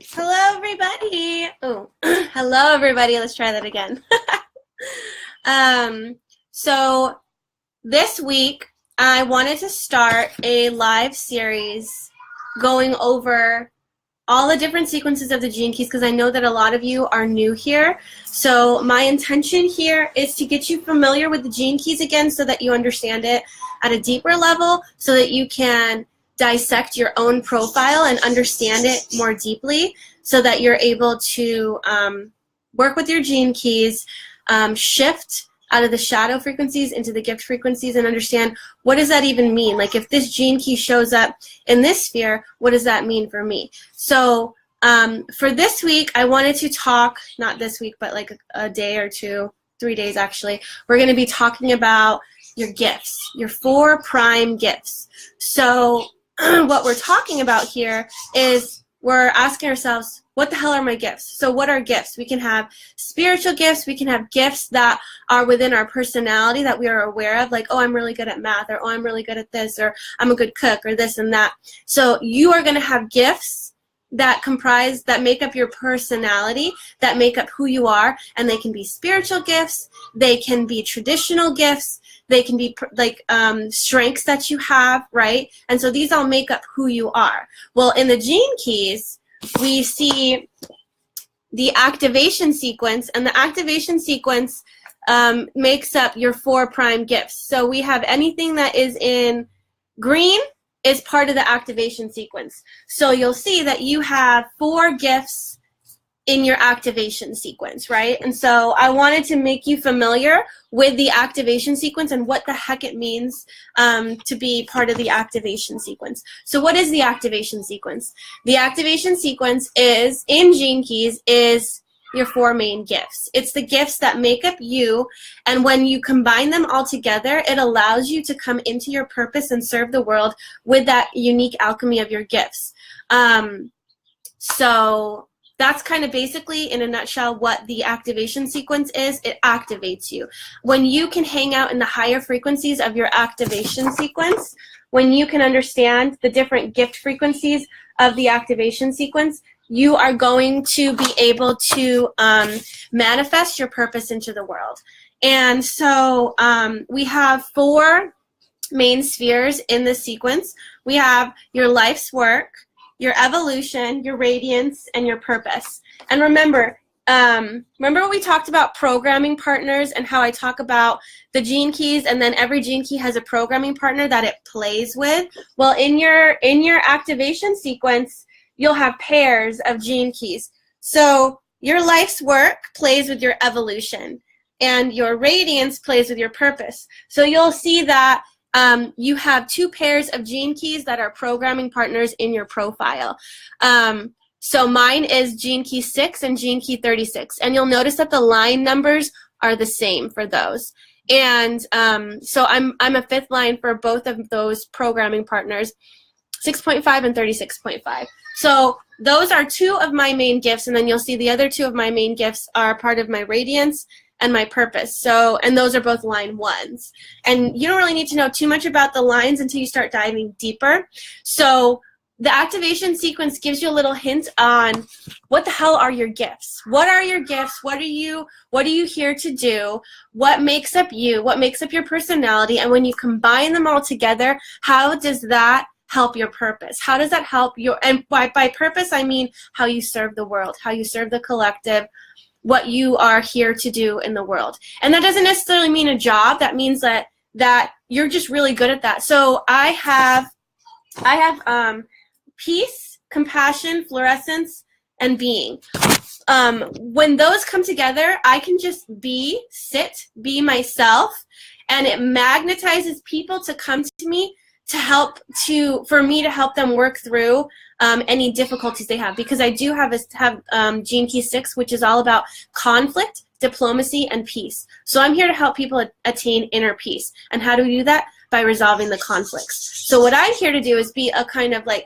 Hello, everybody. Oh, hello, everybody. Let's try that again. So this week, I wanted to start a live series going over all the different sequences of the gene keys because I know that a lot of you are new here. So my intention here is to get you familiar with the gene keys again so that you understand it at a deeper level so that you can dissect your own profile and understand it more deeply so that you're able to work with your gene keys, shift out of the shadow frequencies into the gift frequencies and understand what does that even mean? Like if this gene key shows up in this sphere, what does that mean for me? So for this week, I wanted to talk, not this week, but like a day or two, 3 days actually, we're going to be talking about your gifts, your 4 prime gifts. So what we're talking about here is we're asking ourselves, what the hell are my gifts? So what are gifts? We can have spiritual gifts. We can have gifts that are within our personality that we are aware of, like, oh, I'm really good at math, or oh, I'm really good at this, or I'm a good cook, or this and that. So you are going to have gifts that make up your personality, that make up who you are, and they can be spiritual gifts. They can be traditional gifts. They can be like strengths that you have, right? And so these all make up who you are. Well, in the gene keys, we see the activation sequence, and the activation sequence makes up your 4 prime gifts. So we have anything that is in green is part of the activation sequence. So you'll see that you have 4 gifts in your activation sequence, right? And so I wanted to make you familiar with the activation sequence and what the heck it means to be part of the activation sequence. So what is the activation sequence? The activation sequence is, in Gene Keys, is your 4 main gifts. It's the gifts that make up you, and when you combine them all together, it allows you to come into your purpose and serve the world with that unique alchemy of your gifts. So that's kind of basically, in a nutshell, what the activation sequence is. It activates you. When you can hang out in the higher frequencies of your activation sequence, when you can understand the different gift frequencies of the activation sequence, you are going to be able to manifest your purpose into the world. And so we have 4 main spheres in the sequence. We have your life's work, your evolution, your radiance, and your purpose. And remember we talked about programming partners and how I talk about the gene keys, and then every gene key has a programming partner that it plays with. Well, in your activation sequence, you'll have pairs of gene keys. So your life's work plays with your evolution, and your radiance plays with your purpose. So you'll see that you have 2 pairs of gene keys that are programming partners in your profile. So mine is gene key 6 and gene key 36. And you'll notice that the line numbers are the same for those. And so I'm a 5th line for both of those programming partners, 6.5 and 36.5. So those are 2 of my main gifts, and then you'll see the other 2 of my main gifts are part of my radiance and my purpose. So, and those are both line 1s. And you don't really need to know too much about the lines until you start diving deeper. So the activation sequence gives you a little hint on what the hell are your gifts? What are your gifts? What are you here to do? What makes up you? What makes up your personality? And when you combine them all together, how does that help your purpose? How does that help your, and by purpose, I mean how you serve the world, how you serve the collective, what you are here to do in the world. And that doesn't necessarily mean a job. That means that you're just really good at that. So I have peace, compassion, fluorescence, and being. When those come together, I can just be myself, and it magnetizes people to come to me for me to help them work through any difficulties they have, because I do have Gene Key 6, which is all about conflict, diplomacy, and peace. So I'm here to help people attain inner peace. And how do we do that? By resolving the conflicts. So what I'm here to do is be a kind of like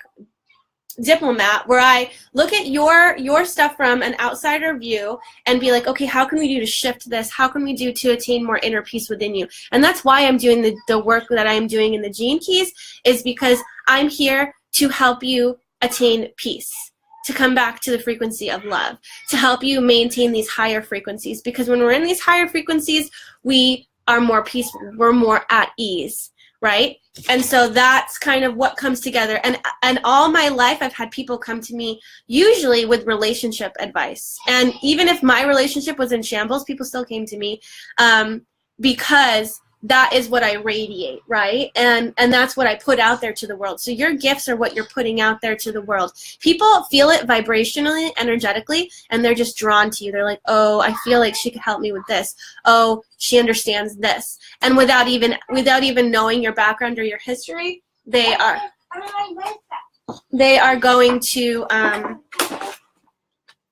diplomat, where I look at your stuff from an outsider view and be like, okay, how can we do to shift this? How can we do to attain more inner peace within you? And that's why I'm doing the work that I'm doing in the Gene Keys, is because I'm here to help you attain peace, to come back to the frequency of love, to help you maintain these higher frequencies. Because when we're in these higher frequencies, we are more peaceful, we're more at ease, right? And so that's kind of what comes together. And all my life, I've had people come to me usually with relationship advice. And even if my relationship was in shambles, people still came to me because that is what I radiate, right? And that's what I put out there to the world. So your gifts are what you're putting out there to the world. People feel it vibrationally, energetically, and they're just drawn to you. They're like, oh, I feel like she could help me with this. Oh, she understands this. And without even knowing your background or your history, they are going to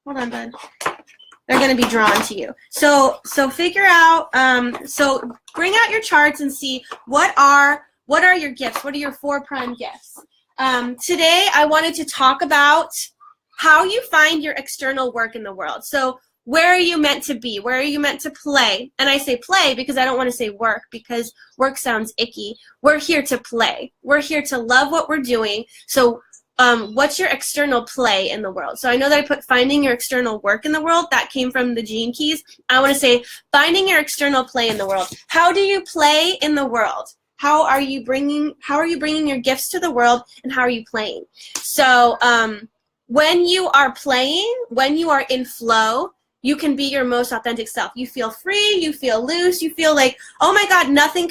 hold on, bud. They're going to be drawn to you. So figure out, so bring out your charts and see what are your gifts? What are your 4 prime gifts? Today, I wanted to talk about how you find your external work in the world. So where are you meant to be? Where are you meant to play? And I say play because I don't want to say work, because work sounds icky. We're here to play. We're here to love what we're doing. So what's your external play in the world? So I know that I put finding your external work in the world. That came from the Gene Keys. I want to say finding your external play in the world. How do you play in the world? How are you bringing your gifts to the world, and how are you playing? So when you are playing, when you are in flow, you can be your most authentic self. You feel free, you feel loose, you feel like, oh my God, nothing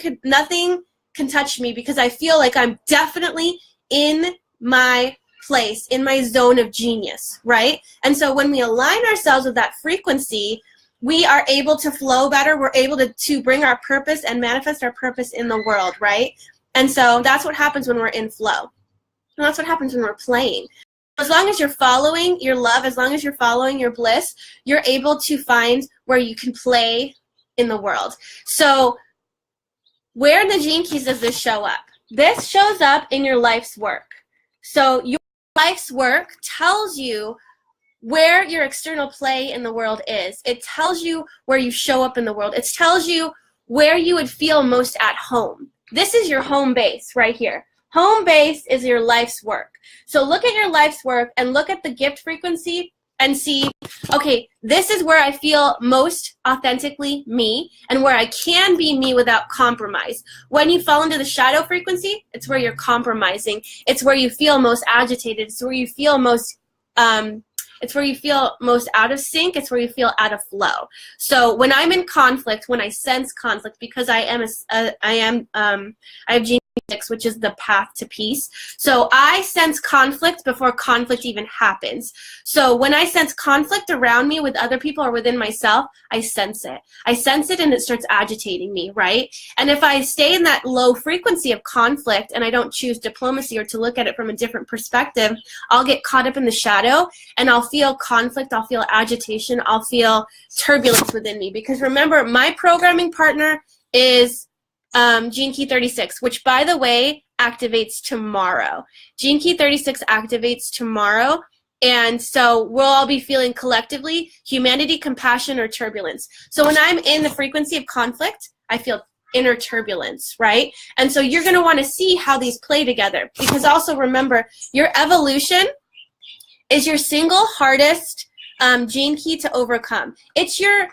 can touch me, because I feel like I'm definitely in my place, in my zone of genius, right? And so when we align ourselves with that frequency, we are able to flow better. We're able to bring our purpose and manifest our purpose in the world, right? And so that's what happens when we're in flow. And that's what happens when we're playing. As long as you're following your love, as long as you're following your bliss, you're able to find where you can play in the world. So where in the Gene Keys does this show up? This shows up in your life's work. So your life's work tells you where your external play in the world is. It tells you where you show up in the world. It tells you where you would feel most at home. This is your home base right here. Home base is your life's work. So look at your life's work and look at the gift frequency and see, okay, this is where I feel most authentically me and where I can be me without compromise. When you fall into the shadow frequency, it's where you're compromising. It's where you feel most agitated. It's where you feel most out of sync. It's where you feel out of flow. So when I'm in conflict, when I sense conflict, because I have Gene 6, which is the path to peace. So I sense conflict before conflict even happens. So when I sense conflict around me with other people or within myself, I sense it. I sense it and it starts agitating me, right? And if I stay in that low frequency of conflict and I don't choose diplomacy or to look at it from a different perspective, I'll get caught up in the shadow and I'll feel conflict, I'll feel agitation, I'll feel turbulence within me. Because remember, my programming partner is Gene Key 36, which, by the way, activates tomorrow. Gene Key 36 activates tomorrow, and so we'll all be feeling collectively humanity, compassion, or turbulence. So when I'm in the frequency of conflict, I feel inner turbulence, right? And so you're going to want to see how these play together, because also remember, your evolution is your single hardest gene key to overcome. It's your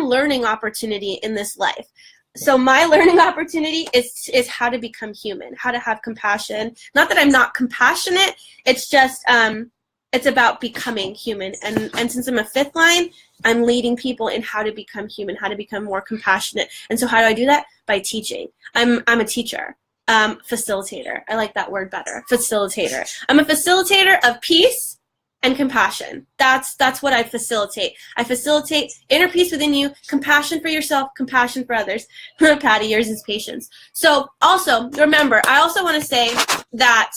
learning opportunity in this life. So my learning opportunity is how to become human, how to have compassion. Not that I'm not compassionate, it's just, it's about becoming human. And since I'm a 5th line, I'm leading people in how to become human, how to become more compassionate. And so how do I do that? By teaching. I'm a teacher, facilitator. I like that word better, facilitator. I'm a facilitator of peace and compassion. That's what I facilitate. I facilitate inner peace within you, compassion for yourself, compassion for others. Patty, yours is patience. So also, remember, I also want to say that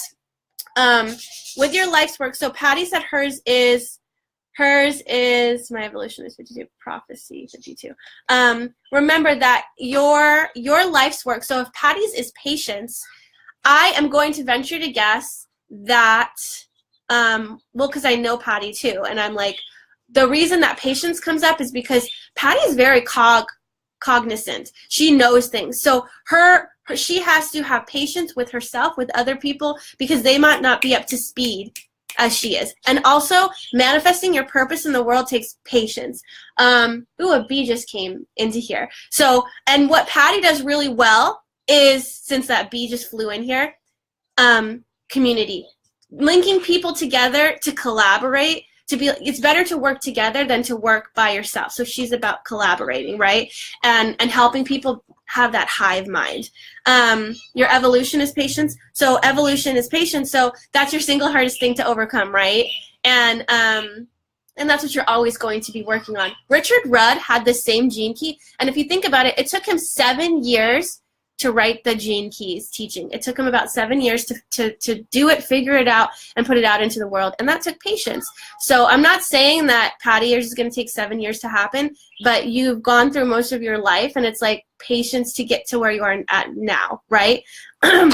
with your life's work, so Patty said hers is my evolution is 52, prophecy 52. Remember that your life's work, so if Patty's is patience, I am going to venture to guess that well, because I know Patty too, and I'm like, the reason that patience comes up is because Patty's very cognizant. She knows things. So she has to have patience with herself, with other people, because they might not be up to speed as she is. And also, manifesting your purpose in the world takes patience. Ooh, a bee just came into here. So, and what Patty does really well is, since that bee just flew in here, community. Linking people together to collaborate, it's better to work together than to work by yourself. So she's about collaborating, right? And helping people have that hive mind. Your evolution is patience. So evolution is patience. So that's your single hardest thing to overcome, right? And that's what you're always going to be working on. Richard Rudd had the same gene key. And if you think about it, it took him 7 years to write the Gene Keys teaching. It took him about 7 years to do it, figure it out, and put it out into the world. And that took patience. So I'm not saying that, Patty, yours is going to take 7 years to happen, but you've gone through most of your life, and it's like patience to get to where you are at now, right?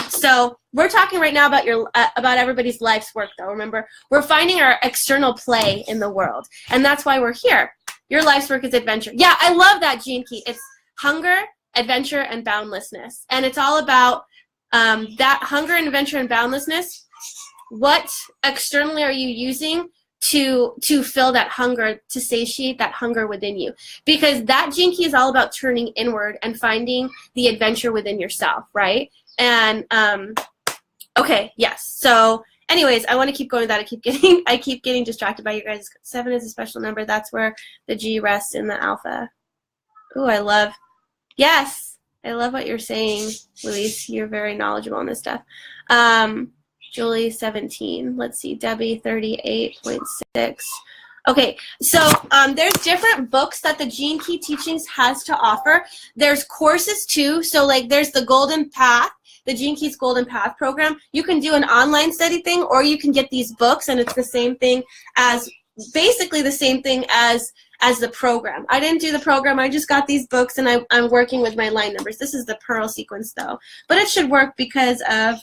So we're talking right now about everybody's life's work, though. Remember, we're finding our external play in the world, and that's why we're here. Your life's work is adventure. Yeah, I love that Gene Key. It's hunger, adventure, and boundlessness. And it's all about that hunger and adventure and boundlessness. What externally are you using to fill that hunger, to satiate that hunger within you? Because that Gene Key is all about turning inward and finding the adventure within yourself, right? And okay, yes. So anyways, I want to keep going with that. I keep getting distracted by you guys. 7 is a special number. That's where the G rests in the alpha. Ooh, yes, I love what you're saying, Luis. You're very knowledgeable on this stuff. Julie, 17. Let's see, Debbie, 38.6. Okay, so there's different books that the Gene Key Teachings has to offer. There's courses too. So like there's the Golden Path, the Gene Keys Golden Path program. You can do an online study thing, or you can get these books, and it's the same thing as, basically the same thing as the program. I didn't do the program. I just got these books, and I'm working with my line numbers. This is the Pearl sequence, though. But it should work because of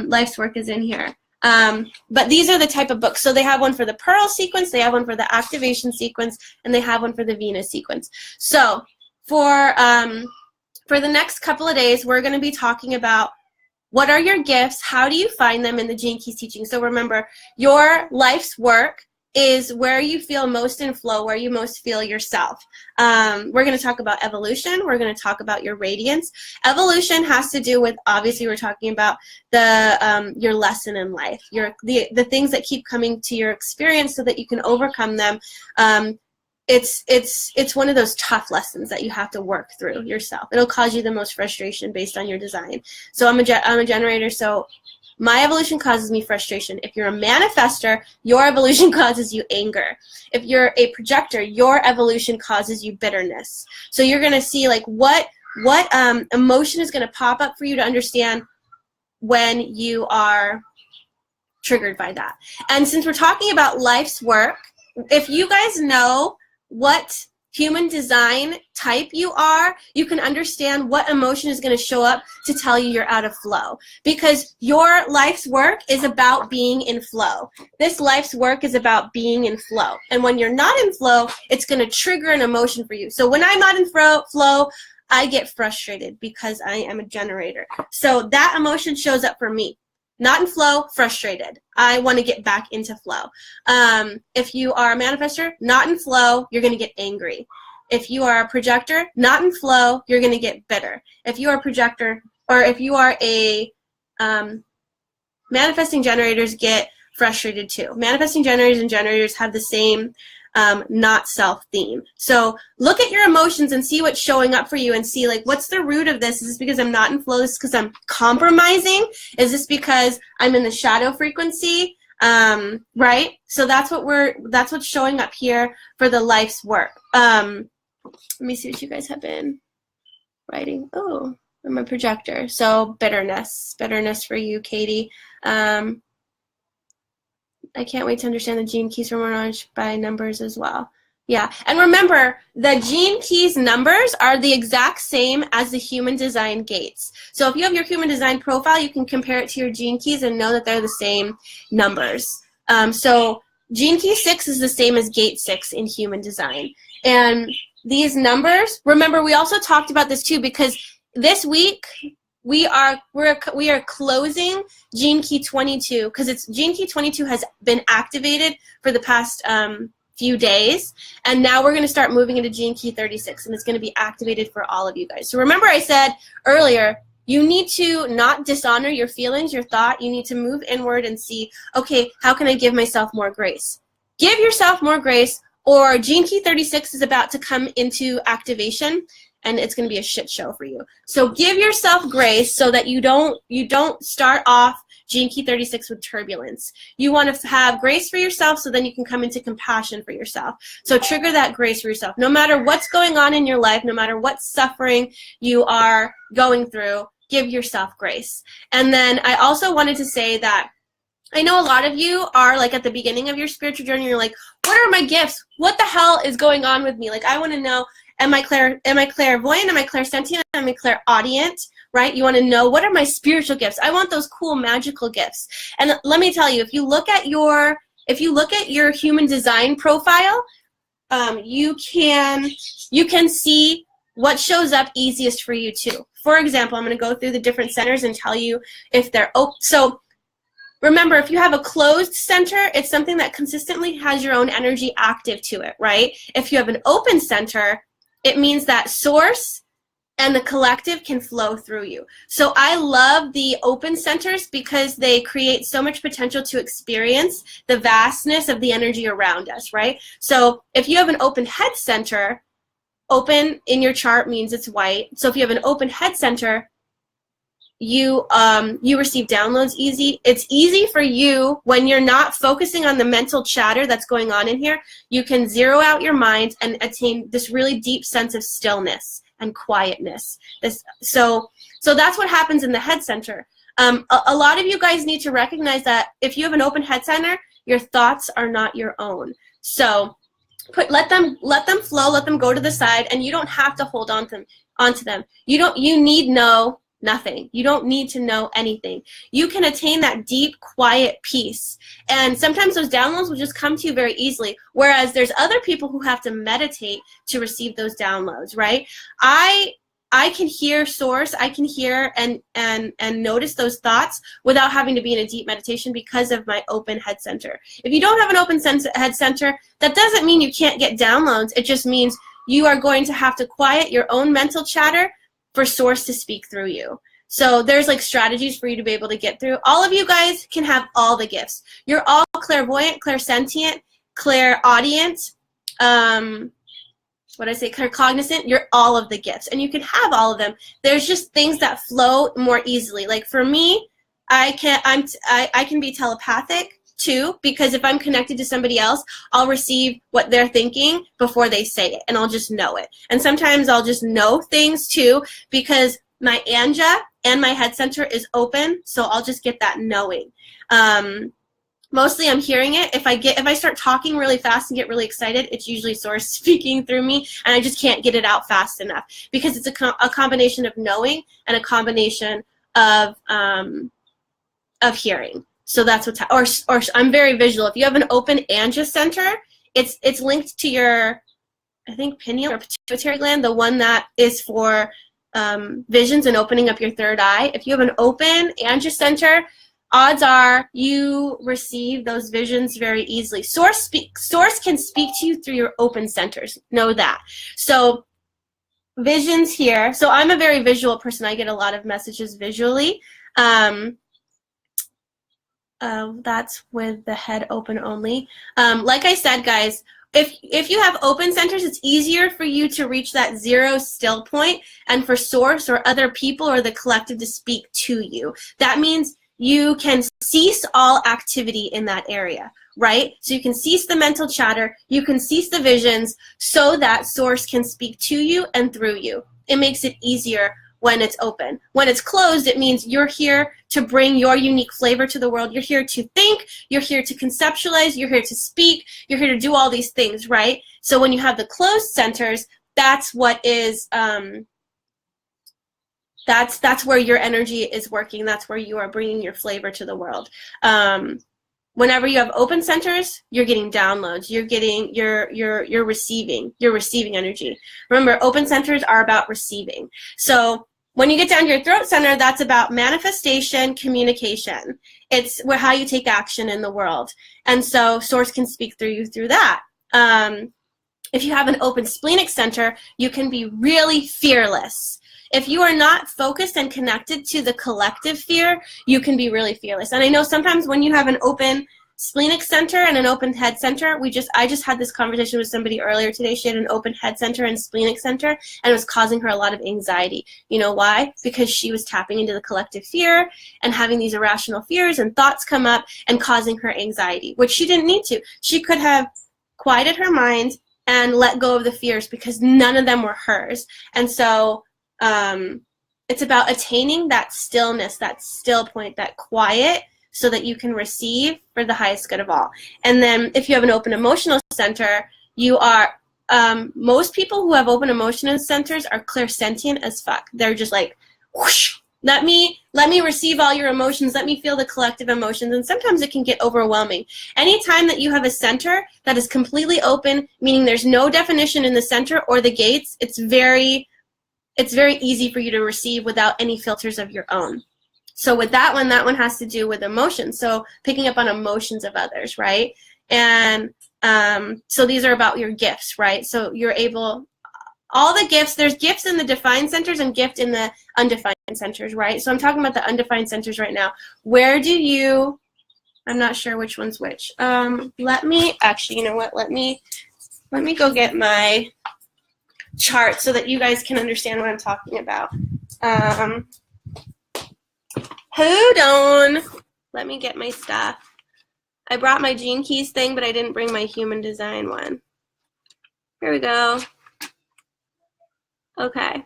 life's work is in here. But these are the type of books. So they have one for the Pearl sequence, they have one for the activation sequence, and they have one for the Venus sequence. So for the next couple of days, we're going to be talking about what are your gifts, how do you find them in the Gene Keys teaching. So remember, your life's work is where you feel most in flow, where you most feel yourself. We're going to talk about evolution. We're going to talk about your radiance. Evolution has to do with, obviously, we're talking about the your lesson in life, the things that keep coming to your experience so that you can overcome them. It's one of those tough lessons that you have to work through yourself. It'll cause you the most frustration based on your design. So I'm a generator, so my evolution causes me frustration. If you're a manifester, your evolution causes you anger. If you're a projector, your evolution causes you bitterness. So you're going to see like what emotion is going to pop up for you to understand when you are triggered by that. And since we're talking about life's work, if you guys know what human design type you are, you can understand what emotion is going to show up to tell you you're out of flow. Because your life's work is about being in flow. This life's work is about being in flow. And when you're not in flow, it's going to trigger an emotion for you. So when I'm not in flow, I get frustrated because I am a generator. So that emotion shows up for me. Not in flow, frustrated. I want to get back into flow. If you are a manifester, not in flow, you're going to get angry. If you are a projector, not in flow, you're going to get bitter. If you are a projector, or if you are a manifesting generators, get frustrated too. Manifesting generators and generators have the same not self theme. So look at your emotions and see what's showing up for you, and see like, what's the root of this? Is this because I'm not in flow? Is this because I'm compromising? Is this because I'm in the shadow frequency? Right? So that's what's showing up here for the life's work. Let me see what you guys have been writing. Oh, I'm a projector. So bitterness for you, Katie. I can't wait to understand the Gene Keys for more knowledge by numbers as well. Yeah, and remember, the Gene Keys numbers are the exact same as the human design gates. So if you have your human design profile, you can compare it to your Gene Keys and know that they're the same numbers. So Gene Key 6 is the same as gate 6 in human design. And these numbers, remember, we also talked about this too, because this week we are closing Gene Key 22 because Gene Key 22 has been activated for the past few days, and now we're going to start moving into Gene Key 36, and it's going to be activated for all of you guys. So remember I said earlier, you need to not dishonor your feelings, your thought. You need to move inward and see, okay, how can I give myself more grace? Give yourself more grace, or Gene Key 36 is about to come into activation, and it's going to be a shit show for you. So give yourself grace so that you don't start off Gene Key 36 with turbulence. You want to have grace for yourself so then you can come into compassion for yourself. So trigger that grace for yourself. No matter what's going on in your life, no matter what suffering you are going through, give yourself grace. And then I also wanted to say that I know a lot of you are like at the beginning of your spiritual journey, you're like, what are my gifts? What the hell is going on with me? Like, I want to know, am I clairvoyant? Am I clairsentient? Am I clairaudient? Right? You want to know, what are my spiritual gifts? I want those cool magical gifts. And let me tell you, if you look at your human design profile, you can see what shows up easiest for you too. For example, I'm going to go through the different centers and tell you if they're open. So remember, if you have a closed center, it's something that consistently has your own energy active to it, right? If you have an open center, it means that source and the collective can flow through you. So I love the open centers because they create so much potential to experience the vastness of the energy around us, right? So if you have an open head center, open in your chart means it's white. So if you have an open head center, you receive downloads easy. It's easy for you when you're not focusing on the mental chatter that's going on in here. You can zero out your mind and attain this really deep sense of stillness and quietness. So that's what happens in the head center. A lot of you guys need to recognize that if you have an open head center, your thoughts are not your own. So let them flow, let them go to the side, and you don't have to hold onto them. You need nothing. You don't need to know anything. You can attain that deep, quiet peace. And sometimes those downloads will just come to you very easily, whereas there's other people who have to meditate to receive those downloads, right? I can hear source, I can hear and notice those thoughts without having to be in a deep meditation because of my open head center. If you don't have an open head center, that doesn't mean you can't get downloads. It just means you are going to have to quiet your own mental chatter for source to speak through you. So there's like strategies for you to be able to get through. All of you guys can have all the gifts. You're all clairvoyant, clairsentient, clairaudient, claircognizant. You're all of the gifts, and you can have all of them. There's just things that flow more easily. Like for me, I can be telepathic too, because if I'm connected to somebody else, I'll receive what they're thinking before they say it, and I'll just know it. And sometimes I'll just know things too because my Anja and my head center is open, so I'll just get that knowing. Mostly I'm hearing it. If I start talking really fast and get really excited, it's usually source speaking through me, and I just can't get it out fast enough because it's a combination of knowing and a combination of hearing. So that's what's or I'm very visual. If you have an open Anja center, it's linked to your, I think, pineal or pituitary gland, the one that is for visions and opening up your third eye. If you have an open Anja center, odds are you receive those visions very easily. Source can speak to you through your open centers. Know that. So visions here. So I'm a very visual person. I get a lot of messages visually. That's with the head open only. Like I said, guys, if you have open centers, it's easier for you to reach that zero still point and for source or other people or the collective to speak to you. That means you can cease all activity in that area, right? So you can cease the mental chatter, you can cease the visions so that source can speak to you and through you. It makes it easier when it's open. When it's closed, it means you're here to bring your unique flavor to the world. You're here to think, you're here to conceptualize, you're here to speak, you're here to do all these things, right? So when you have the closed centers, that's what is, that's where your energy is working. That's where you are bringing your flavor to the world. Whenever you have open centers, you're getting downloads. You're receiving energy. Remember, open centers are about receiving. So When you get down to your throat center, that's about manifestation, communication. It's how you take action in the world. And so source can speak through you through that. If you have an open splenic center, you can be really fearless. If you are not focused and connected to the collective fear, you can be really fearless. And I know sometimes when you have an open splenic center and an open head center, I just had this conversation with somebody earlier today. She had an open head center and splenic center, and it was causing her a lot of anxiety. You know why? Because she was tapping into the collective fear and having these irrational fears and thoughts come up and causing her anxiety, which she didn't need to. She could have quieted her mind and let go of the fears because none of them were hers. And so it's about attaining that stillness, that still point, that quiet, so that you can receive for the highest good of all. And then if you have an open emotional center, you are, most people who have open emotional centers are clairsentient as fuck. They're just like, whoosh, let me receive all your emotions, let me feel the collective emotions, and sometimes it can get overwhelming. Anytime that you have a center that is completely open, meaning there's no definition in the center or the gates, it's very easy for you to receive without any filters of your own. So with that one has to do with emotions. So picking up on emotions of others, right? And so these are about your gifts, right? So you're able, all the gifts, there's gifts in the defined centers and gift in the undefined centers, right? So I'm talking about the undefined centers right now. Where do you, I'm not sure which one's which. Let me, actually, you know what? Let me go get my chart so that you guys can understand what I'm talking about. Hold on. Let me get my stuff. I brought my Gene Keys thing, but I didn't bring my human design one. Here we go. Okay.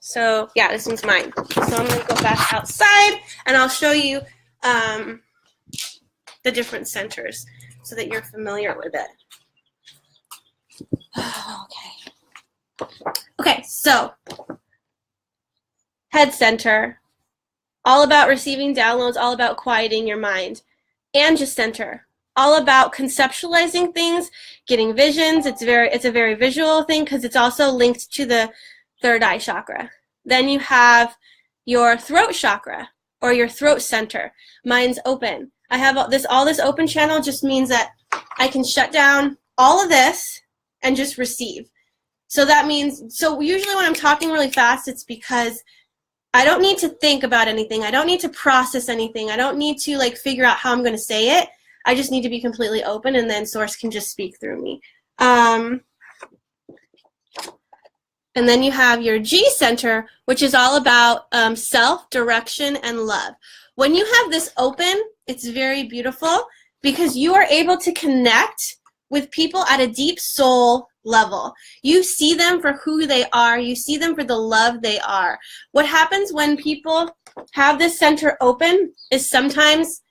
So, yeah, this one's mine. So I'm going to go back outside, and I'll show you the different centers so that you're familiar with it. Okay. Okay, so head center. All about receiving downloads, all about quieting your mind. Angel center, all about conceptualizing things, getting visions. It's a very visual thing because it's also linked to the third eye chakra. Then you have your throat chakra or your throat center. Mine's open. I have all this open channel just means that I can shut down all of this and just receive. So that means, so usually when I'm talking really fast, it's because I don't need to think about anything. I don't need to process anything. I don't need to like figure out how I'm going to say it. I just need to be completely open, and then source can just speak through me. And then you have your G center, which is all about self, direction, and love. When you have this open, it's very beautiful because you are able to connect with people at a deep soul level. You see them for who they are. You see them for the love they are. What happens when people have this center open is sometimes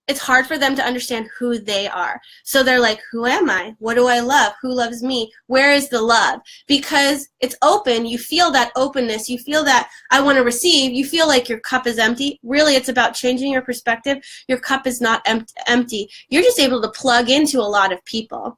it's hard for them to understand who they are. So they're like, who am I? What do I love? Who loves me? Where is the love? Because it's open, you feel that openness. You feel that I want to receive. You feel like your cup is empty. Really, it's about changing your perspective. Your cup is not empty. You're just able to plug into a lot of people.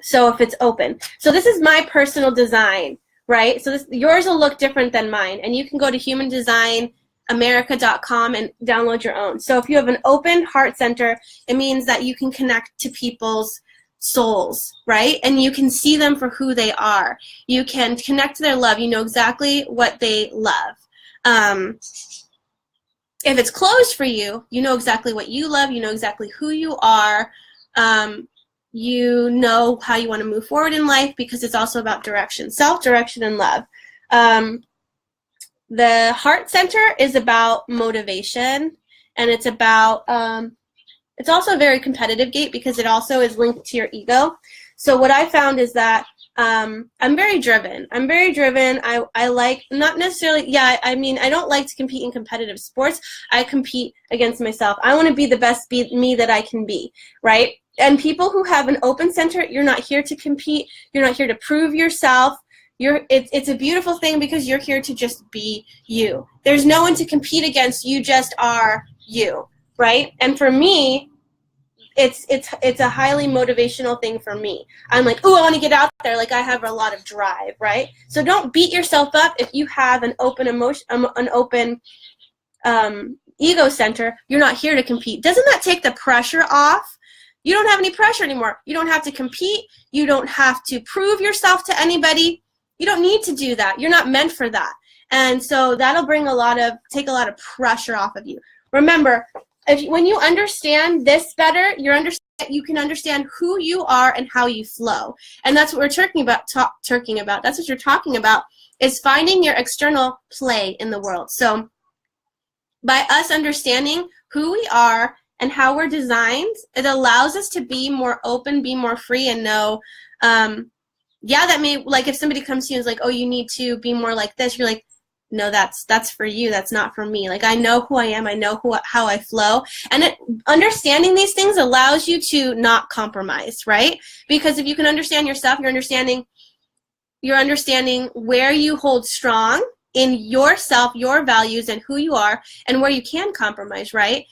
So if it's open. So this is my personal design, right? So yours will look different than mine. And you can go to humandesignamerica.com and download your own. So if you have an open heart center, it means that you can connect to people's souls, right? And you can see them for who they are. You can connect to their love. You know exactly what they love. If it's closed for you, you know exactly what you love. You know exactly who you are. You know how you want to move forward in life because it's also about direction, self-direction, and love. The heart center is about motivation, and it's about, it's also a very competitive gate because it also is linked to your ego. So what I found is that I'm very driven. I like, not necessarily, I mean, I don't like to compete in competitive sports. I compete against myself. I want to be the best me that I can be, right? And people who have an open center, you're not here to compete. You're not here to prove yourself. It's a beautiful thing because you're here to just be you. There's no one to compete against. You just are you, right? And for me, it's a highly motivational thing for me. I'm like, oh, I want to get out there. Like I have a lot of drive, right? So don't beat yourself up if you have an open emotion, an open ego center. You're not here to compete. Doesn't that take the pressure off? You don't have any pressure anymore. You don't have to compete. You don't have to prove yourself to anybody. You don't need to do that. You're not meant for that. And so that'll take a lot of pressure off of you. Remember, when you understand this better, you can understand who you are and how you flow. And that's what we're talking about. That's what you're talking about, is finding your external play in the world. So by us understanding who we are and how we're designed, it allows us to be more open, be more free, and know, yeah, that may, like if somebody comes to you and is like, oh, you need to be more like this, you're like, no, that's for you. That's not for me. Like I know who I am. I know how I flow. And understanding these things allows you to not compromise, right? Because if you can understand yourself, you're understanding where you hold strong in yourself, your values, and who you are, and where you can compromise, right?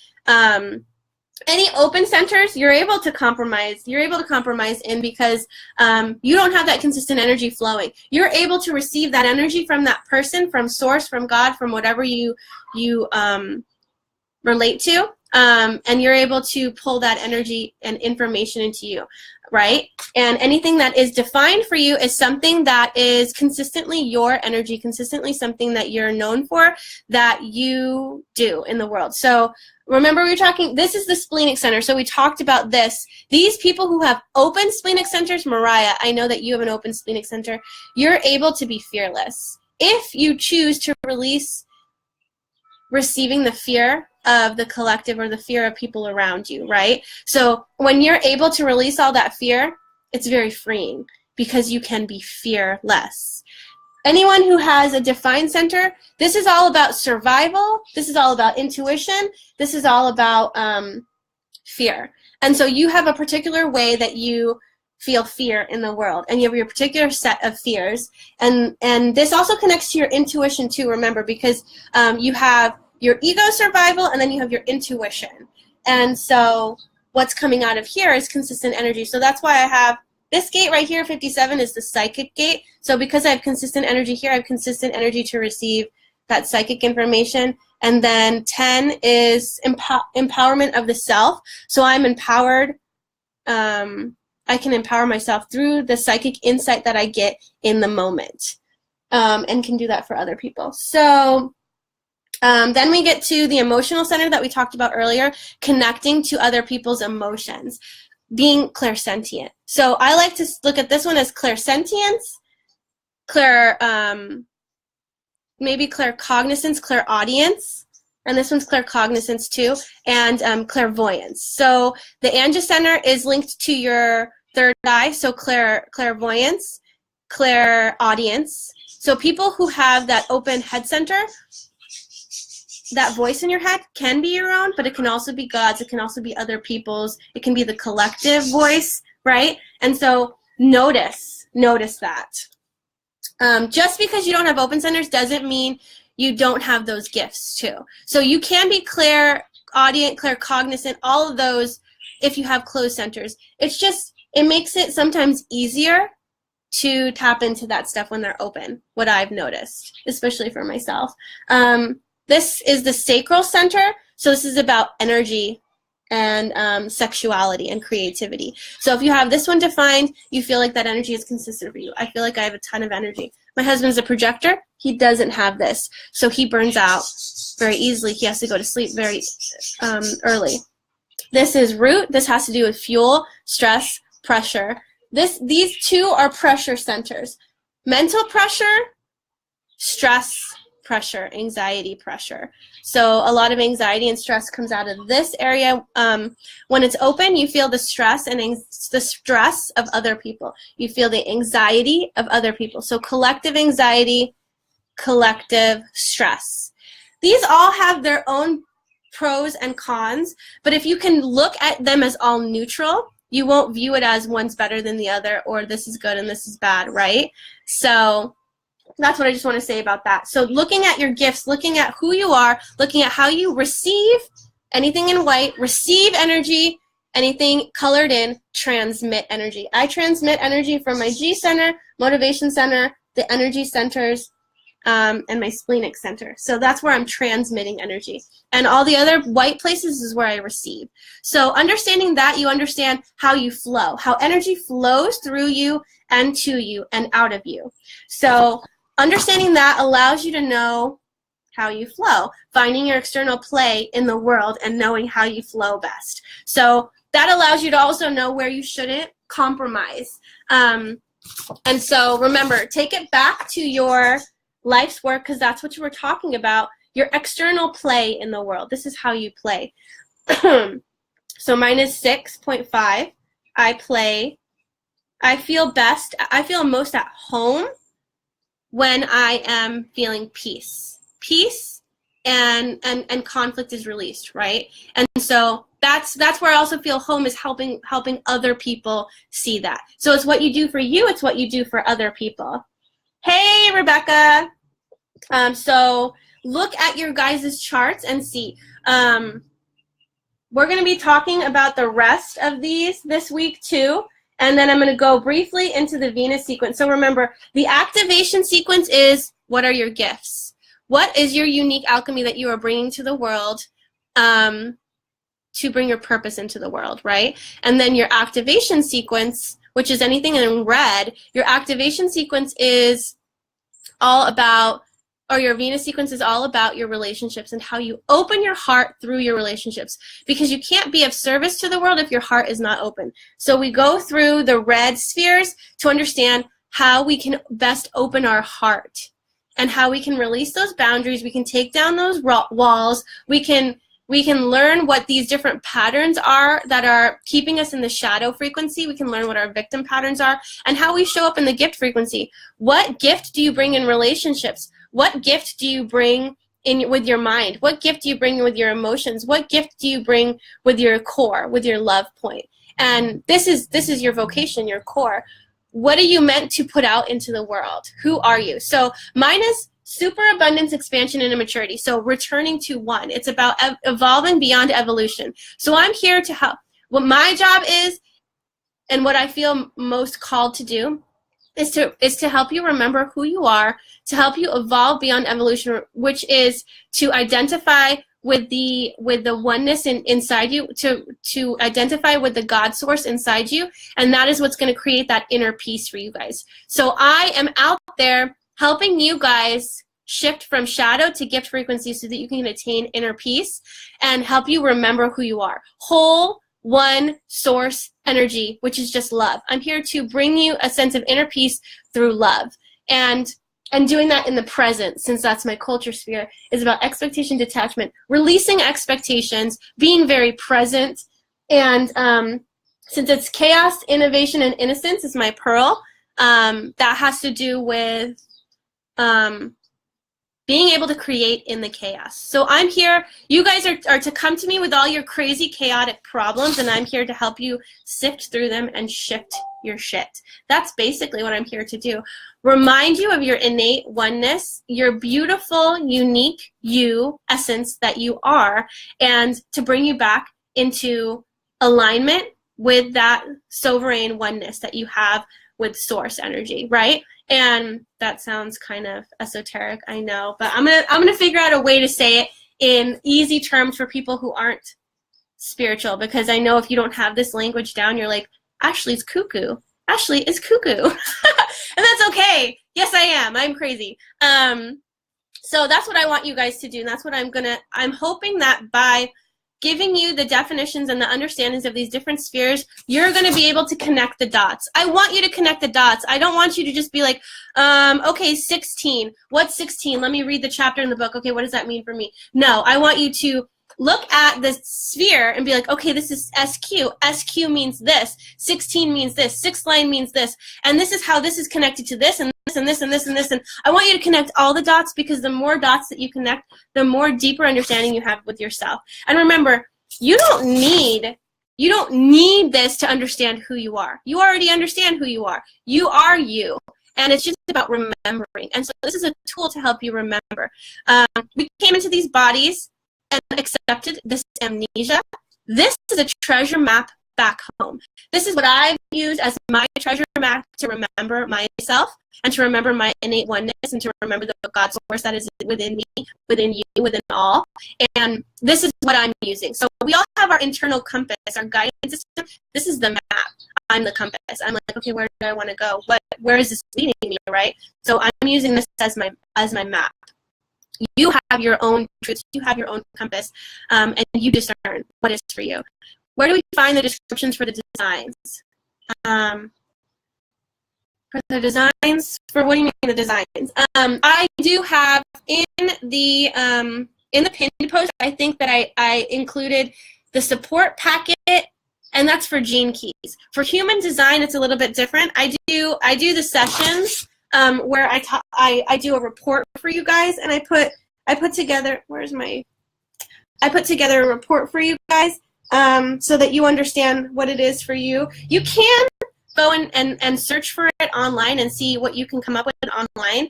Any open centers, you're able to compromise. You're able to compromise in because you don't have that consistent energy flowing. You're able to receive that energy from that person, from source, from God, from whatever you relate to, and you're able to pull that energy and information into you, right? And anything that is defined for you is something that is consistently your energy, consistently something that you're known for, that you do in the world. So remember, we were talking, this is the splenic center, so we talked about this. These people who have open splenic centers, Mariah, I know that you have an open splenic center, you're able to be fearless. If you choose to release receiving the fear of the collective or the fear of people around you, right? So when you're able to release all that fear, it's very freeing because you can be fearless. Anyone who has a defined center, this is all about survival. This is all about intuition. This is all about fear. And so you have a particular way that you feel fear in the world, and you have your particular set of fears. And this also connects to your intuition too, remember, because you have your ego survival, and then you have your intuition. And so what's coming out of here is consistent energy. So that's why I have this gate right here, 57, is the psychic gate. So because I have consistent energy here, I have consistent energy to receive that psychic information. And then 10 is empowerment of the self. So I'm empowered. I can empower myself through the psychic insight that I get in the moment, and can do that for other people. So then we get to the emotional center that we talked about earlier, connecting to other people's emotions, being clairsentient. So I like to look at this one as clairsentience, maybe claircognizance, clairaudience, and this one's claircognizance too, and clairvoyance. So the Anja center is linked to your third eye, so clairvoyance, clairaudience. So people who have that open head center, that voice in your head can be your own, but it can also be God's, it can also be other people's, it can be the collective voice, right? And so notice that. Just because you don't have open centers doesn't mean you don't have those gifts too. So you can be clairaudient, claircognizant, all of those if you have closed centers. It's just, it makes it sometimes easier to tap into that stuff when they're open, what I've noticed, especially for myself. This is the Sacral Center, so this is about energy and sexuality and creativity. So if you have this one defined, you feel like that energy is consistent for you. I feel like I have a ton of energy. My husband's a projector. He doesn't have this, so he burns out very easily. He has to go to sleep very early. This is root. This has to do with fuel, stress, pressure. These two are pressure centers. Mental pressure, stress, pressure, anxiety, pressure. So a lot of anxiety and stress comes out of this area. When it's open, you feel the stress and the stress of other people. You feel the anxiety of other people. So collective anxiety, collective stress. These all have their own pros and cons, but if you can look at them as all neutral, you won't view it as one's better than the other, or this is good and this is bad, right? So that's what I just want to say about that. So looking at your gifts, looking at who you are, looking at how you receive anything in white, receive energy, anything colored in, transmit energy. I transmit energy from my G center, motivation center, the energy centers, and my splenic center. So that's where I'm transmitting energy. And all the other white places is where I receive. So understanding that, you understand how you flow, how energy flows through you and to you and out of you. So understanding that allows you to know how you flow, finding your external play in the world and knowing how you flow best. So that allows you to also know where you shouldn't compromise. And so remember, take it back to your life's work, because that's what you were talking about, your external play in the world. This is how you play. So mine is 6.5. I feel best, I feel most at home when I am feeling peace. Peace and conflict is released, right? And so that's where I also feel home is helping other people see that. So it's what you do for you, it's what you do for other people. Hey, Rebecca. So look at your guys' charts and see. We're going to be talking about the rest of these this week too. And then I'm going to go briefly into the Venus sequence. So remember, the activation sequence is, what are your gifts? What is your unique alchemy that you are bringing to the world to bring your purpose into the world, right? And then your activation sequence, which is anything in red, your activation sequence is all about, or your Venus sequence is all about your relationships and how you open your heart through your relationships, because you can't be of service to the world if your heart is not open. So we go through the red spheres to understand how we can best open our heart and how we can release those boundaries. We can take down those walls. We can learn what these different patterns are that are keeping us in the shadow frequency. We can learn what our victim patterns are and how we show up in the gift frequency. What gift do you bring in relationships? What gift do you bring in with your mind? What gift do you bring with your emotions? What gift do you bring with your core, with your love point? And this is your vocation, your core. What are you meant to put out into the world? Who are you? So mine is superabundance, expansion, and immaturity. So returning to one. It's about evolving beyond evolution. So I'm here to help. What my job is, and what I feel most called to do, is to help you remember who you are, to help you evolve beyond evolution, which is to identify with the oneness inside you, to identify with the God source inside you, and that is what's going to create that inner peace for you guys. So I am out there helping you guys shift from shadow to gift frequency so that you can attain inner peace and help you remember who you are. Whole, one source energy, which is just love. I'm here to bring you a sense of inner peace through love. And doing that in the present, since that's my culture sphere, is about expectation detachment, releasing expectations, being very present. And since it's chaos, innovation, and innocence is my pearl, that has to do with being able to create in the chaos. So I'm here, you guys are to come to me with all your crazy chaotic problems, and I'm here to help you sift through them and shift your shit. That's basically what I'm here to do. Remind you of your innate oneness, your beautiful, unique you essence that you are, and to bring you back into alignment with that sovereign oneness that you have with source energy, right? And that sounds kind of esoteric, I know, but I'm gonna figure out a way to say it in easy terms for people who aren't spiritual, because I know if you don't have this language down, you're like, Ashley's cuckoo. Ashley is cuckoo. And that's okay. Yes, I am. I'm crazy. So that's what I want you guys to do, and that's what I'm hoping that by giving you the definitions and the understandings of these different spheres, you're going to be able to connect the dots. I want you to connect the dots. I don't want you to just be like, okay, 16. What's 16? Let me read the chapter in the book. Okay, what does that mean for me? No, I want you to look at the sphere and be like, okay, this is SQ. SQ means this. 16 means this. 6th line means this. And this is how this is connected to this and this and this and this and this. And I want you to connect all the dots, because the more dots that you connect, the more deeper understanding you have with yourself. And remember, you don't need this to understand who you are. You already understand who you are. You are you. And it's just about remembering. And so this is a tool to help you remember. We came into these bodies and accepted this amnesia. This is a treasure map back home. This is what I've used as my treasure map to remember myself and to remember my innate oneness and to remember the God source that is within me, within you, within all. And this is what I'm using. So we all have our internal compass, our guidance system. This is the map. I'm the compass. I'm like, okay, where do I want to go? Where is this leading me, right? So I'm using this as my map. You have your own truths. You have your own compass, and you discern what is for you. Where do we find the descriptions for the designs? For the designs, for what do you mean the designs? I do have in the pinned post. I think that I included the support packet. And that's for gene keys. For human design, it's a little bit different. I do the sessions where I do a report for you guys, and I put together I put together a report for you guys so that you understand what it is for you. You can go and search for it online and see what you can come up with online.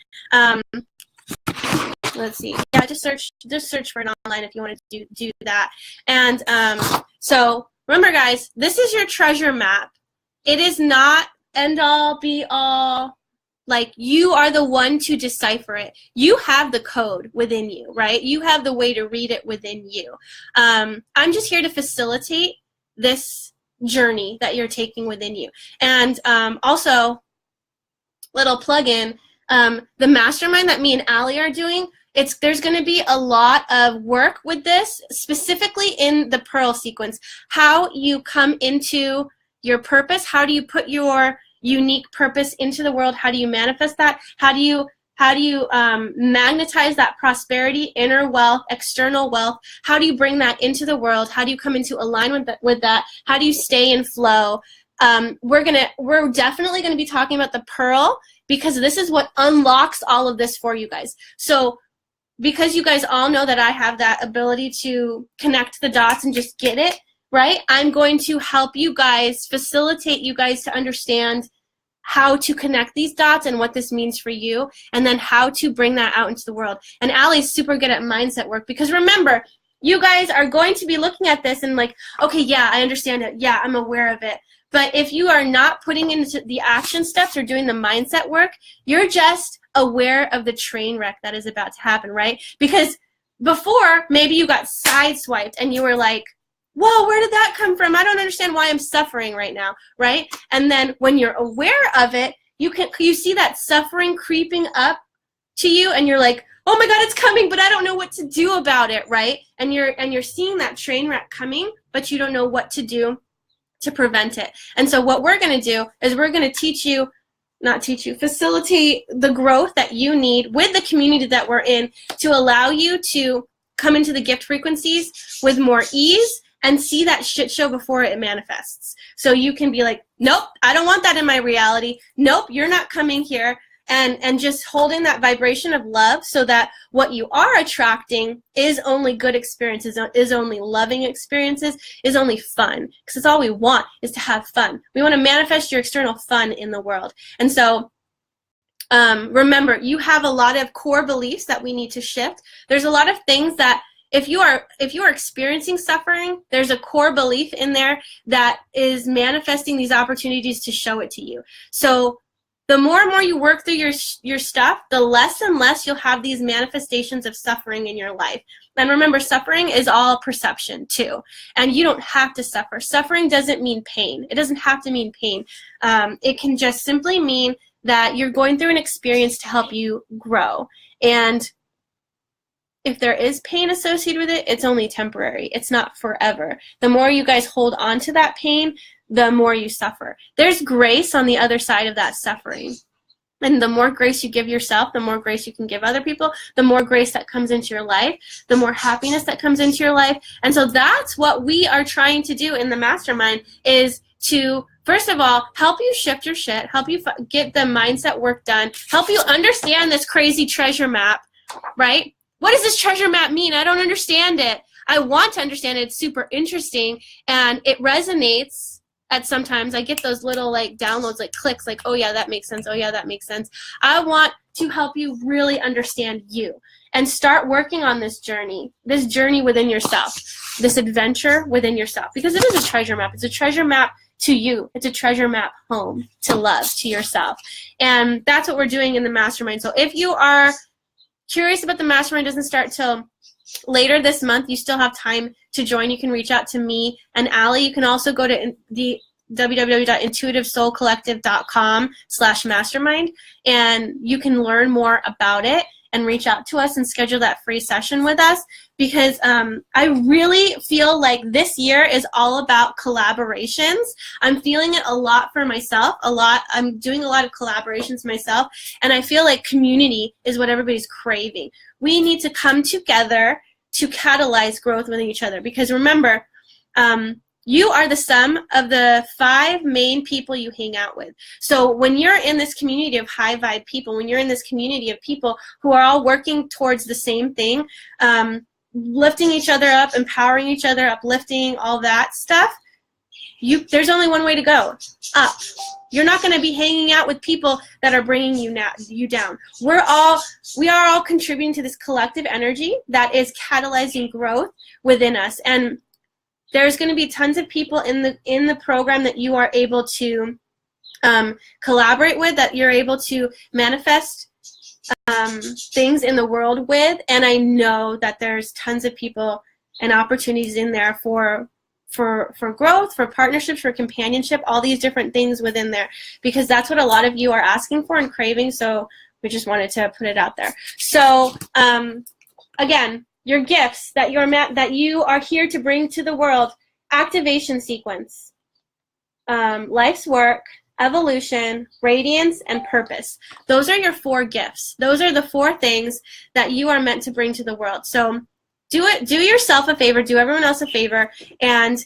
Let's see. Yeah, just search for it online if you want to do that. And so. Remember, guys, this is your treasure map. It is not end all, be all. Like, you are the one to decipher it. You have the code within you, right? You have the way to read it within you. I'm just here to facilitate this journey that you're taking within you. And also, little plug-in, the mastermind that me and Allie are doing, there's going to be a lot of work with this, specifically in the Pearl sequence. How you come into your purpose, how do you put your unique purpose into the world, how do you manifest that, how do you magnetize that prosperity, inner wealth, external wealth, how do you bring that into the world, how do you come into alignment with that, how do you stay in flow. We're definitely going to be talking about the Pearl, because this is what unlocks all of this for you guys. So because you guys all know that I have that ability to connect the dots and just get it, right? I'm going to help you guys, facilitate you guys to understand how to connect these dots and what this means for you, and then how to bring that out into the world. And Allie's super good at mindset work, because remember, you guys are going to be looking at this and like, okay, yeah, I understand it. Yeah, I'm aware of it. But if you are not putting into the action steps or doing the mindset work, you're just aware of the train wreck that is about to happen, right? Because before, maybe you got sideswiped and you were like, whoa, where did that come from? I don't understand why I'm suffering right now, right? And then when you're aware of it, you see that suffering creeping up to you, and you're like, oh my God, it's coming, but I don't know what to do about it, right? And you're seeing that train wreck coming, but you don't know what to do to prevent it. And so what we're going to do is we're going to facilitate the growth that you need with the community that we're in to allow you to come into the gift frequencies with more ease and see that shit show before it manifests. So you can be like, nope, I don't want that in my reality. Nope, you're not coming here. And just holding that vibration of love so that what you are attracting is only good experiences, is only loving experiences, is only fun. Because it's all we want is to have fun. We want to manifest your external fun in the world. And so remember, you have a lot of core beliefs that we need to shift. There's a lot of things that if you are experiencing suffering, there's a core belief in there that is manifesting these opportunities to show it to you. So the more and more you work through your stuff, the less and less you'll have these manifestations of suffering in your life. And remember, suffering is all perception too. And you don't have to suffer. Suffering doesn't mean pain. It doesn't have to mean pain. It can just simply mean that you're going through an experience to help you grow. And if there is pain associated with it, it's only temporary. It's not forever. The more you guys hold on to that pain, the more you suffer. There's grace on the other side of that suffering. And the more grace you give yourself, the more grace you can give other people, the more grace that comes into your life, the more happiness that comes into your life. And so that's what we are trying to do in the mastermind, is to, first of all, help you shift your shit, help you get the mindset work done, help you understand this crazy treasure map, right? What does this treasure map mean? I don't understand it. I want to understand it. It's super interesting, and it resonates. At sometimes I get those little like downloads, like clicks, like, oh yeah, that makes sense. Oh yeah, that makes sense. I want to help you really understand you. and start working on this journey within yourself, this adventure within yourself, because it is a treasure map. It's a treasure map to you. It's a treasure map home, to love, to yourself. And that's what we're doing in the mastermind. So if you are curious about the mastermind, it doesn't start till later this month. You still have time to join. You can reach out to me and Allie. You can also go to the www.intuitivesoulcollective.com/mastermind, and you can learn more about it and reach out to us and schedule that free session with us, because I really feel like this year is all about collaborations. I'm feeling it a lot for myself, I'm doing a lot of collaborations myself, and I feel like community is what everybody's craving. We need to come together to catalyze growth within each other, because remember, you are the sum of the 5 main people you hang out with. So when you're in this community of high vibe people, when you're in this community of people who are all working towards the same thing, lifting each other up, empowering each other, uplifting, all that stuff, there's only one way to go, up. You're not going to be hanging out with people that are bringing you down. We are all contributing to this collective energy that is catalyzing growth within us. And there's going to be tons of people in the program that you are able to collaborate with, that you're able to manifest things in the world with. And I know that there's tons of people and opportunities in there for growth, for partnerships, for companionship, all these different things within there, because that's what a lot of you are asking for and craving. So we just wanted to put it out there. So again, your gifts that you are here to bring to the world: activation sequence, life's work, evolution, radiance, and purpose. Those are your 4 gifts. Those are the 4 things that you are meant to bring to the world. So do yourself a favor, do everyone else a favor, and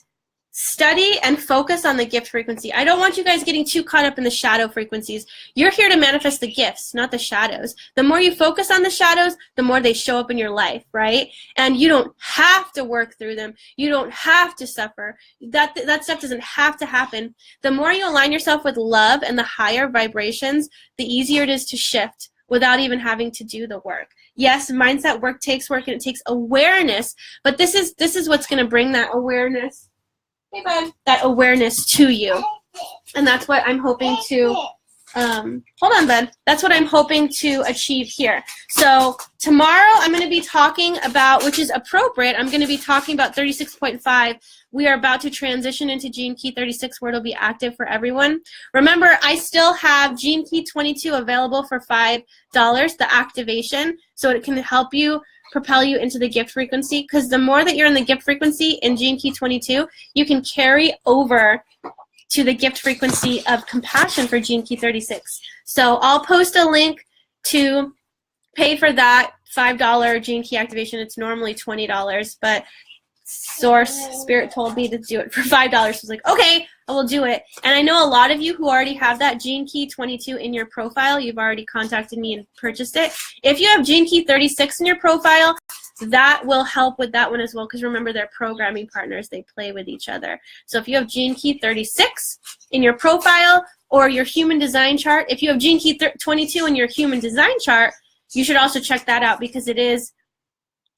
study and focus on the gift frequency. I don't want you guys getting too caught up in the shadow frequencies. You're here to manifest the gifts, not the shadows. The more you focus on the shadows, the more they show up in your life, right? And you don't have to work through them. You don't have to suffer. That stuff doesn't have to happen. The more you align yourself with love and the higher vibrations, the easier it is to shift without even having to do the work. Yes, mindset work takes work, and it takes awareness, but this is what's going to bring that awareness. Hey, bud. That awareness to you. And that's what I'm hoping to, hold on, bud. That's what I'm hoping to achieve here. So tomorrow I'm going to be talking about, which is appropriate, I'm going to be talking about 36.5. We are about to transition into Gene Key 36, where it'll be active for everyone. Remember, I still have Gene Key 22 available for $5, the activation, so it can help you propel you into the gift frequency, because the more that you're in the gift frequency in Gene Key 22, you can carry over to the gift frequency of compassion for Gene Key 36. So I'll post a link to pay for that $5 Gene Key activation. It's normally $20, but Source Spirit told me to do it for $5. I was like, okay, I will do it. And I know a lot of you who already have that Gene Key 22 in your profile. You've already contacted me and purchased it. If you have Gene Key 36 in your profile, that will help with that one as well, because remember, they're programming partners. They play with each other. So if you have Gene Key 36 in your profile or your human design chart, if you have Gene Key 22 in your human design chart, you should also check that out, because it is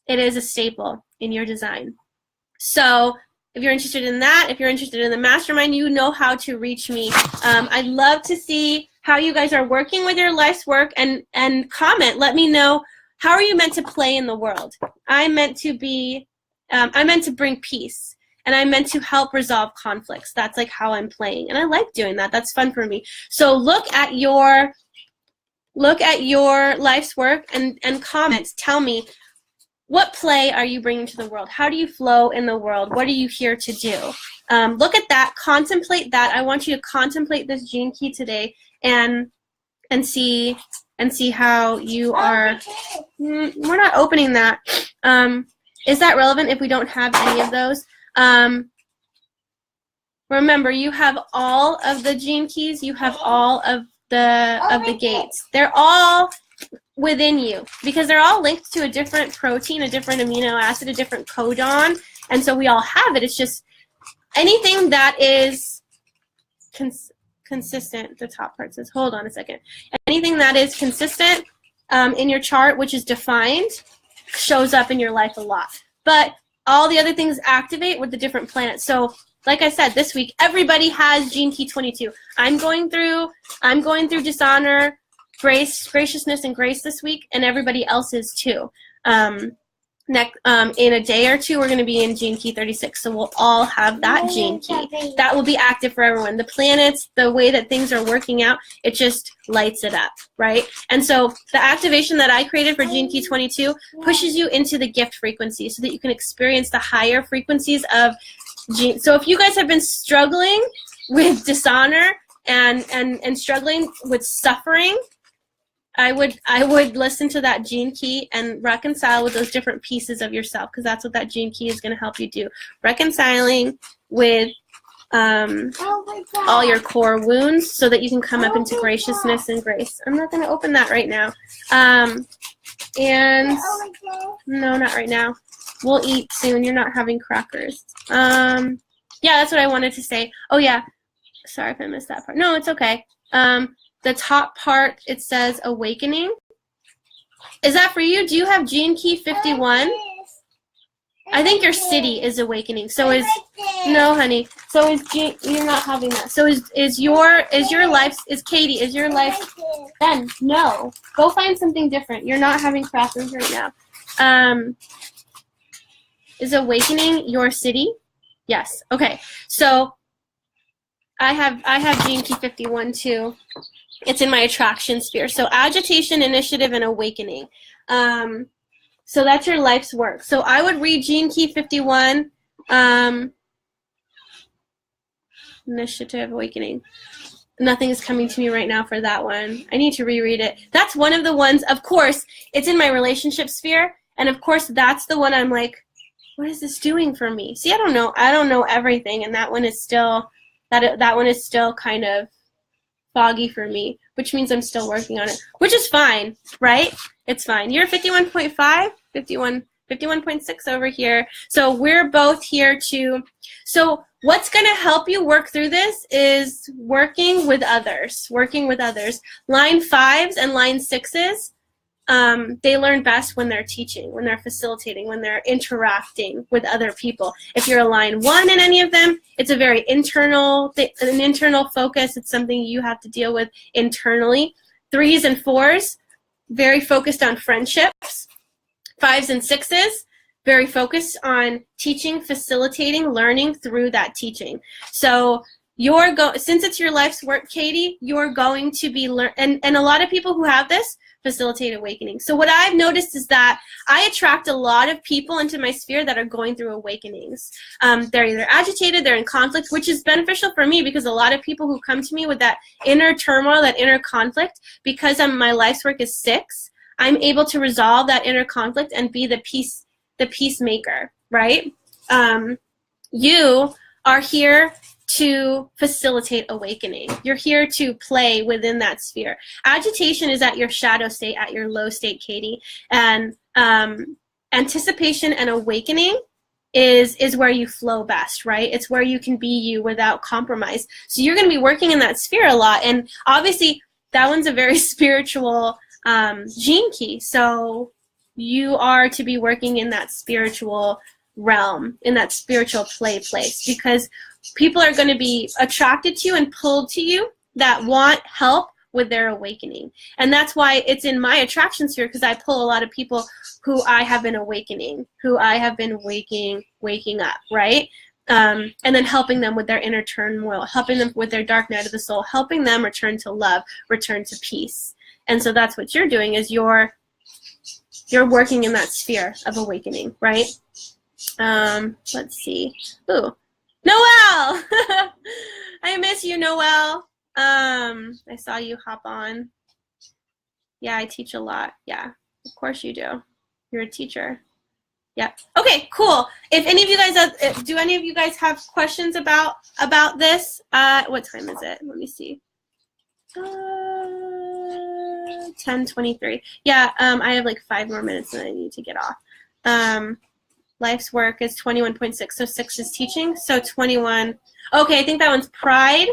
a staple in your design. So if you're interested in that, if you're interested in the mastermind, you know how to reach me. I'd love to see how you guys are working with your life's work, and comment. Let me know, how are you meant to play in the world? I'm meant to bring peace, and I'm meant to help resolve conflicts. That's like how I'm playing, and I like doing that. That's fun for me. So look at your life's work and comment. Tell me, what play are you bringing to the world? How do you flow in the world? What are you here to do? Look at that. Contemplate that. I want you to contemplate this Gene Key today, and see how you are. We're not opening that. Is that relevant if we don't have any of those? Remember, you have all of the Gene Keys. You have all of the gates. They're all within you, because they're all linked to a different protein, a different amino acid, a different codon, and so we all have it. It's just anything that is consistent. The top part says, hold on a second. Anything that is consistent in your chart, which is defined shows up in your life a lot. But all the other things activate with the different planets. So like I said, this week, everybody has Gene Key 22. I'm going through dishonor, grace, graciousness, and grace this week, and everybody else is too. In a day or two, we're going to be in Gene Key 36, so we'll all have that Gene Key. That will be active for everyone. The planets, the way that things are working out, it just lights it up, right? And so the activation that I created for Gene Key 22 pushes you into the gift frequency so that you can experience the higher frequencies of Gene. So if you guys have been struggling with dishonor and struggling with suffering, I would listen to that Gene Key and reconcile with those different pieces of yourself, because that's what that Gene Key is going to help you do. Reconciling with all your core wounds so that you can come up into graciousness and grace. I'm not going to open that right now. And no, not right now. We'll eat soon. You're not having crackers. Yeah, that's what I wanted to say. Oh, yeah. Sorry if I missed that part. No, it's okay. The top part, it says awakening. Is that for you? Do you have Gene Key 51? I think your city is awakening. So is, no, honey. So is Gene, you're not having that. So is your life, is Katie, is your life, then no. Go find something different. You're not having crackers right now. Is awakening your city? Yes. Okay. So I have Gene Key 51 too. It's in my attraction sphere. So agitation, initiative, and awakening. So that's your life's work. So I would read Gene Key 51, initiative, awakening. Nothing is coming to me right now for that one. I need to reread it. That's one of the ones, of course, it's in my relationship sphere. And of course, that's the one I'm like, what is this doing for me? See, I don't know everything. And that one is still, that one is still kind of foggy for me, which means I'm still working on it, which is fine, right? It's fine. You're 51.5, 51.6 over here. So we're both here to, so what's going to help you work through this is working with others. Line 5s and line 6s, they learn best when they're teaching, when they're facilitating, when they're interacting with other people. If you're a line 1 in any of them, it's a very internal focus. It's something you have to deal with internally. 3s and 4s, very focused on friendships. 5s and 6s, very focused on teaching, facilitating, learning through that teaching. So since it's your life's work, Katie, you're going to be and a lot of people who have this facilitate awakening. So what I've noticed is that I attract a lot of people into my sphere that are going through awakenings. They're either agitated, they're in conflict, which is beneficial for me because a lot of people who come to me with that inner turmoil, that inner conflict, because my life's work is 6, I'm able to resolve that inner conflict and be the peacemaker, right? You are here to facilitate awakening. You're here to play within that sphere. Agitation is at your shadow state, at your low state, Katie. And anticipation and awakening is where you flow best, right? It's where you can be you without compromise. So you're going to be working in that sphere a lot. And obviously, that one's a very spiritual Gene Key. So you are to be working in that spiritual realm, in that spiritual place, because people are going to be attracted to you and pulled to you that want help with their awakening. And that's why it's in my attraction sphere, because I pull a lot of people who I have been awakening, who I have been waking up, right? And then helping them with their inner turmoil, helping them with their dark night of the soul, helping them return to love, return to peace. And so that's what you're doing, is you're working in that sphere of awakening, right? Let's see. Ooh, Noelle! I miss you, Noelle. I saw you hop on. Yeah, I teach a lot. Yeah, of course you do. You're a teacher. Yeah. Okay, cool. If any of you guys do any of you guys have questions about this? What time is it? Let me see. 10:23. Yeah, I have like 5 more minutes and I need to get off. Life's work is 21.6, so 6 is teaching. So 21. Okay, I think that one's pride.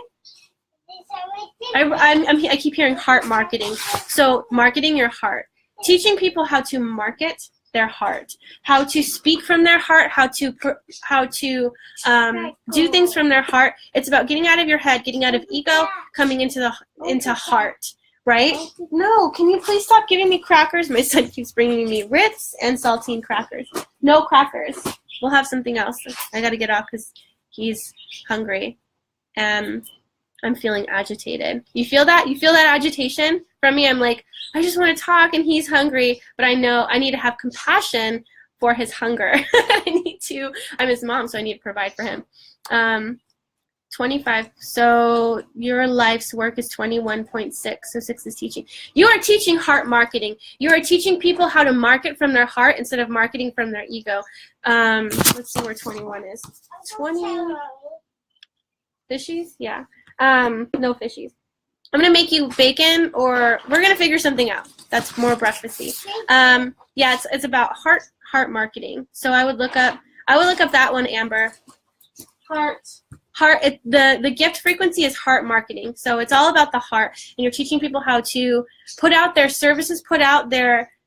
I keep hearing heart marketing. So marketing your heart. Teaching people how to market their heart, how to speak from their heart, how to do things from their heart. It's about getting out of your head, getting out of ego, coming into heart, right? No, can you please stop giving me crackers? My son keeps bringing me Ritz and saltine crackers. No crackers. We'll have something else. I got to get off because he's hungry. I'm feeling agitated. You feel that? You feel that agitation from me? I'm like, I just want to talk and he's hungry, but I know I need to have compassion for his hunger. I'm his mom, so I need to provide for him. 25, so your life's work is 21.6, so 6 is teaching. You are teaching heart marketing. You are teaching people how to market from their heart instead of marketing from their ego. Let's see where 21 is. 20 fishies? Yeah. No fishies. I'm going to make you bacon, or we're going to figure something out. That's more breakfasty. Yeah, it's about heart marketing. So I would look up that one, Amber. Heart, the gift frequency is heart marketing. So it's all about the heart, and you're teaching people how to put out their services,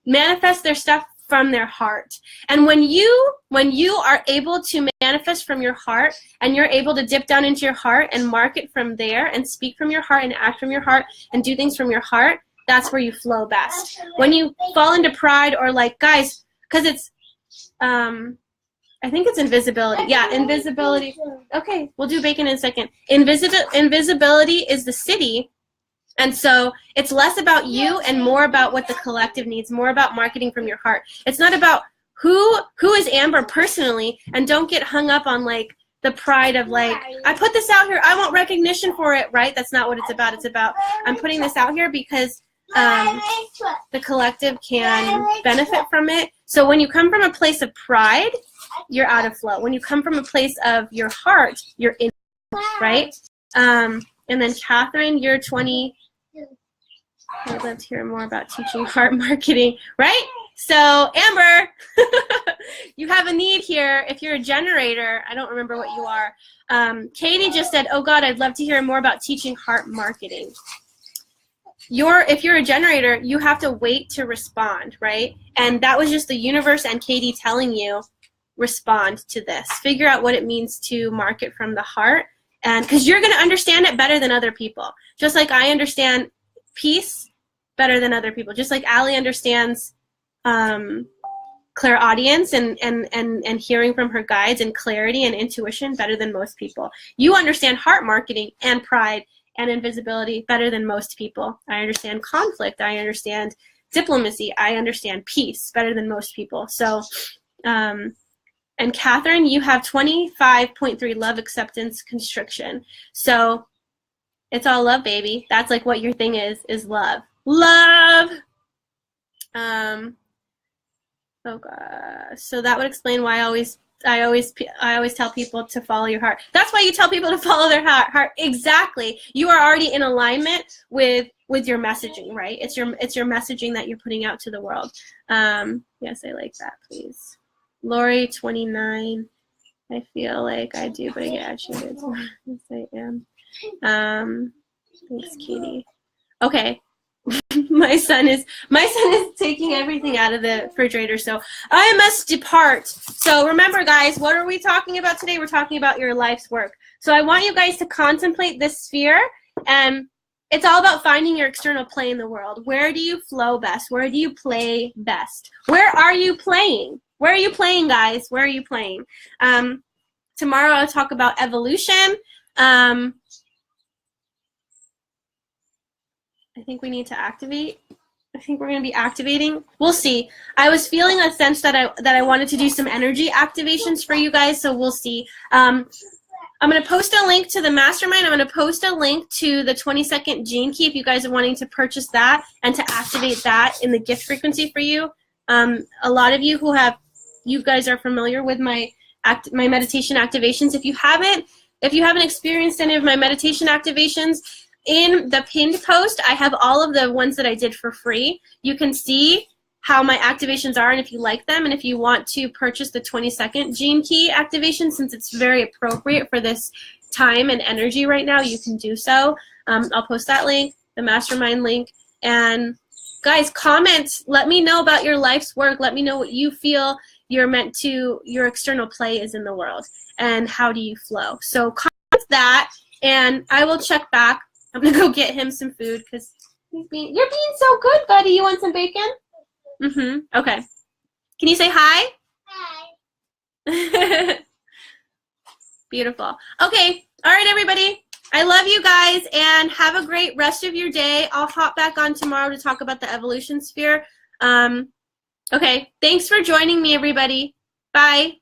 manifest their stuff from their heart. And when you are able to manifest from your heart, and you're able to dip down into your heart and market from there and speak from your heart and act from your heart and do things from your heart, that's where you flow best. When you fall into pride, or like, guys, because it's I think it's invisibility. Yeah, invisibility. Okay, we'll do bacon in a second. Invisibility is the city. And so it's less about you and more about what the collective needs, more about marketing from your heart. It's not about who is Amber personally, and don't get hung up on like the pride of like, I put this out here, I want recognition for it, right? That's not what it's about. It's about, I'm putting this out here because the collective can benefit from it. So when you come from a place of pride, you're out of flow. When you come from a place of your heart, you're in, right? And then Catherine, you're 20. I'd love to hear more about teaching heart marketing, right? So Amber, you have a need here. If you're a generator, I don't remember what you are. Katie just said, oh God, I'd love to hear more about teaching heart marketing. If you're a generator, you have to wait to respond, right? And that was just the universe and Katie telling you, respond to this. Figure out what it means to market from the heart. And because you're going to understand it better than other people. Just like I understand peace better than other people. Just like Allie understands clairaudience and hearing from her guides and clarity and intuition better than most people. You understand heart marketing and pride and invisibility better than most people. I understand conflict. I understand diplomacy. I understand peace better than most people. So, and Catherine, you have 25.3 love, acceptance, constriction. So it's all love, baby. That's like what your thing is love. Love. Oh gosh. So that would explain why I always tell people to follow your heart. That's why you tell people to follow their heart. Exactly. You are already in alignment with your messaging, right? It's your messaging that you're putting out to the world. Yes, I like that, please. Lori, 29. I feel like I do, but I get agitated. Yes, I am. Thanks, Katie. Okay. my son is taking everything out of the refrigerator, so I must depart. So remember, guys, what are we talking about today? We're talking about your life's work. So I want you guys to contemplate this sphere, and it's all about finding your external play in the world. Where do you flow best? Where do you play best? Where are you playing? Where are you playing, guys? Where are you playing? Tomorrow I'll talk about evolution. I think we need to activate. I think we're going to be activating. We'll see. I was feeling a sense that I wanted to do some energy activations for you guys, so we'll see. I'm going to post a link to the mastermind. I'm going to post a link to the 20-second gene key if you guys are wanting to purchase that and to activate that in the gift frequency for you. A lot of you guys are familiar with my meditation activations. If you haven't experienced any of my meditation activations, in the pinned post, I have all of the ones that I did for free. You can see how my activations are and if you like them, and if you want to purchase the 20-second gene key activation, since it's very appropriate for this time and energy right now, you can do so. I'll post that link, the mastermind link, and Guys, comment. Let me know about your life's work. Let me know what you feel you're meant to, your external play is in the world, and how do you flow. So comment that, and I will check back. I'm going to go get him some food because you're being so good, buddy. You want some bacon? Mm-hmm. Okay. Can you say hi? Hi. Beautiful. Okay. All right, everybody. I love you guys, and have a great rest of your day. I'll hop back on tomorrow to talk about the evolution sphere. Okay. Thanks for joining me, everybody. Bye.